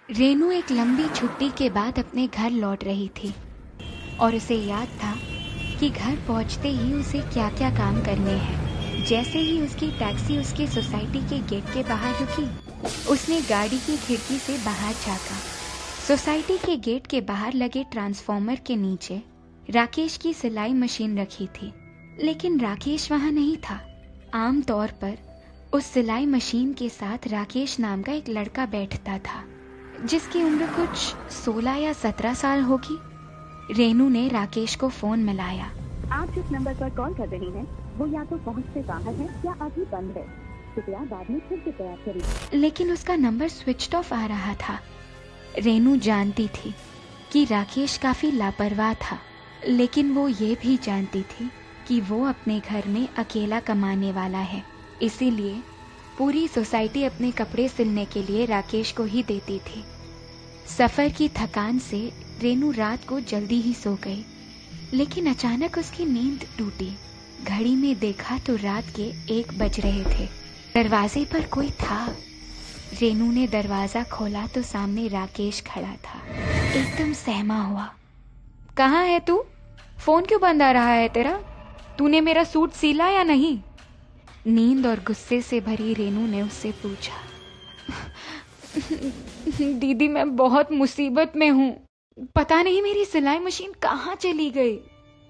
रेनू एक लंबी छुट्टी के बाद अपने घर लौट रही थी और उसे याद था कि घर पहुंचते ही उसे क्या क्या काम करने हैं। जैसे ही उसकी टैक्सी उसकी सोसाइटी के गेट के बाहर रुकी, उसने गाड़ी की खिड़की से बाहर झांका। सोसाइटी के गेट के बाहर लगे ट्रांसफार्मर के नीचे राकेश की सिलाई मशीन रखी थी, लेकिन राकेश वहां नहीं था। आम तौर पर उस सिलाई मशीन के साथ राकेश नाम का एक लड़का बैठता था, जिसकी उम्र कुछ 16 या 17 साल होगी। रेनू ने राकेश को फोन मिलाया। आप जिस नंबर पर कॉल कर रही हैं, वो या तो पहुंच से बाहर है या अभी बंद है। कृपया बाद में फिर से प्रयास करिए। लेकिन उसका नंबर स्विच ऑफ आ रहा था। रेनू जानती थी कि राकेश काफी लापरवाह था, लेकिन वो ये भी जानती थी कि वो अपने घर में अकेला कमाने वाला है, इसीलिए पूरी सोसाइटी अपने कपड़े सिलने के लिए राकेश को ही देती थी। सफर की थकान से रेनू रात को जल्दी ही सो गई, लेकिन अचानक उसकी नींद टूटी। घड़ी में देखा तो रात के 1 बज रहे थे। दरवाजे पर कोई था। रेनू ने दरवाजा खोला तो सामने राकेश खड़ा था। एकदम सहमा हुआ। कहाँ है तू? फोन क्यों बंद आ रहा है तेरा? तूने मेरा सूट सिला या नहीं? नींद और गुस्से से भरी रेनू ने उससे पूछा। दीदी, मैं बहुत मुसीबत में हूँ। पता नहीं मेरी सिलाई मशीन कहाँ चली गई।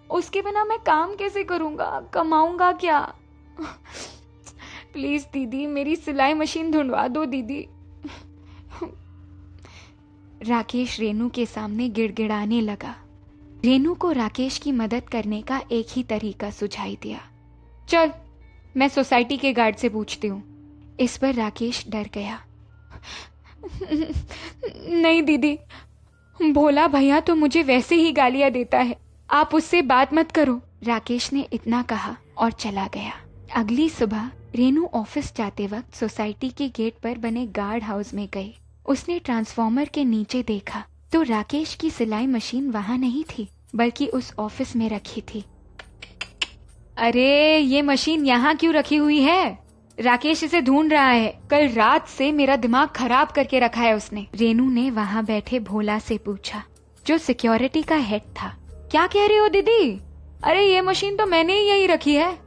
उसके बिना मैं काम कैसे करूँगा, कमाऊंगा क्या? प्लीज दीदी, मेरी सिलाई मशीन ढूंढवा दो दीदी। राकेश रेनू के सामने गिड़गिड़ाने लगा। रेनू को राकेश की मदद करने का एक ही तरीका सुझाई दिया। चल, मैं सोसाइटी के गार्ड से पूछती हूँ। इस पर राकेश डर गया। नहीं दीदी, भोला भैया तो मुझे वैसे ही गालियां देता है, आप उससे बात मत करो। राकेश ने इतना कहा और चला गया। अगली सुबह रेनू ऑफिस जाते वक्त सोसाइटी के गेट पर बने गार्ड हाउस में गई। उसने ट्रांसफार्मर के नीचे देखा तो राकेश की सिलाई मशीन वहां नहीं थी, बल्कि उस ऑफिस में रखी थी। अरे, ये मशीन यहाँ क्यों रखी हुई है? राकेश इसे ढूंढ रहा है। कल रात से मेरा दिमाग खराब करके रखा है उसने। रेनू ने वहाँ बैठे भोला से पूछा, जो सिक्योरिटी का हेड था। क्या कह रही हो दीदी? अरे, ये मशीन तो मैंने ही यही रखी है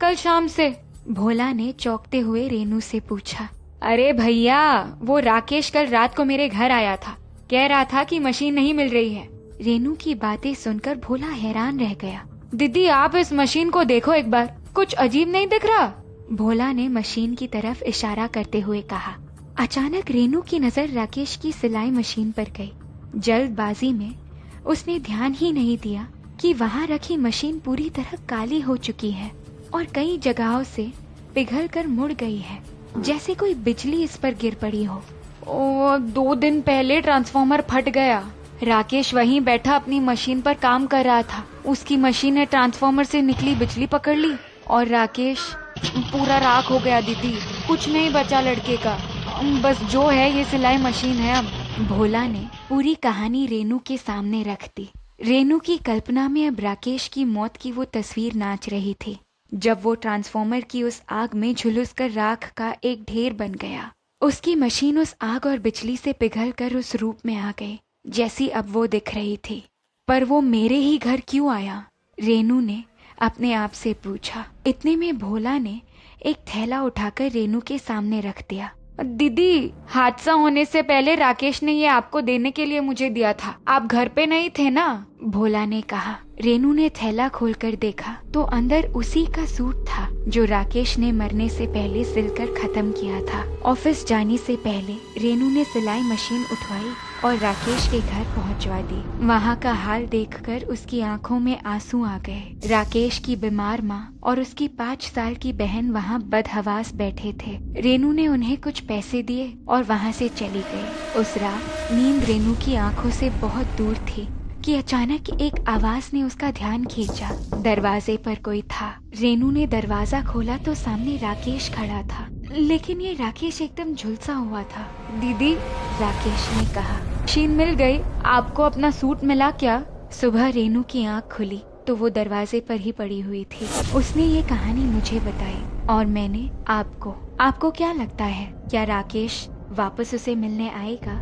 कल शाम से। भोला ने चौंकते हुए रेनू से पूछा। अरे भैया, वो राकेश कल रात को मेरे घर आया था, कह रहा था कि मशीन नहीं मिल रही है। रेनू की बातें सुनकर भोला हैरान रह गया। दीदी, आप इस मशीन को देखो एक बार, कुछ अजीब नहीं दिख रहा? भोला ने मशीन की तरफ इशारा करते हुए कहा। अचानक रेनू की नजर राकेश की सिलाई मशीन पर गई। जल्दबाजी में उसने ध्यान ही नहीं दिया कि वहां रखी मशीन पूरी तरह काली हो चुकी है और कई जगहों से पिघल कर मुड़ गई है, जैसे कोई बिजली इस पर गिर पड़ी हो। 2 दिन पहले ट्रांसफार्मर फट गया। राकेश वहीं बैठा अपनी मशीन पर काम कर रहा था। उसकी मशीन ने ट्रांसफार्मर से निकली बिजली पकड़ ली और राकेश पूरा राख हो गया। दीदी, कुछ नहीं बचा लड़के का, बस जो है ये सिलाई मशीन है अब। भोला ने पूरी कहानी रेनू के सामने रख दी। रेनू की कल्पना में अब राकेश की मौत की वो तस्वीर नाच रही थी, जब वो ट्रांसफार्मर की उस आग में झुलस कर राख का एक ढेर बन गया। उसकी मशीन उस आग और बिजली से पिघल कर उस रूप में आ गई जैसी अब वो दिख रही थी। पर वो मेरे ही घर क्यों आया? रेनू ने अपने आप से पूछा। इतने में भोला ने एक थैला उठाकर रेनू के सामने रख दिया। दीदी, हादसा होने से पहले राकेश ने ये आपको देने के लिए मुझे दिया था, आप घर पे नहीं थे ना? भोला ने कहा। रेनू ने थैला खोलकर देखा तो अंदर उसी का सूट था जो राकेश ने मरने से पहले सिलकर खत्म किया था। ऑफिस जाने से पहले रेनू ने सिलाई मशीन उठवाई और राकेश के घर पहुंचवा दी। वहाँ का हाल देखकर उसकी आंखों में आंसू आ गए। राकेश की बीमार माँ और उसकी 5 साल की बहन वहाँ बदहवास बैठे थे। रेनू ने उन्हें कुछ पैसे दिए और वहाँ से चली गई। उस रात नींद रेनू की आंखों से बहुत दूर थी कि अचानक एक आवाज ने उसका ध्यान खींचा। दरवाजे पर कोई था। रेनू ने दरवाजा खोला तो सामने राकेश खड़ा था, लेकिन ये राकेश एकदम झुलसा हुआ था। दीदी, राकेश ने कहा, मशीन मिल गई, आपको अपना सूट मिला क्या? सुबह रेनू की आंख खुली तो वो दरवाजे पर ही पड़ी हुई थी। उसने ये कहानी मुझे बताई और मैंने आपको क्या लगता है, क्या राकेश वापस उसे मिलने आएगा?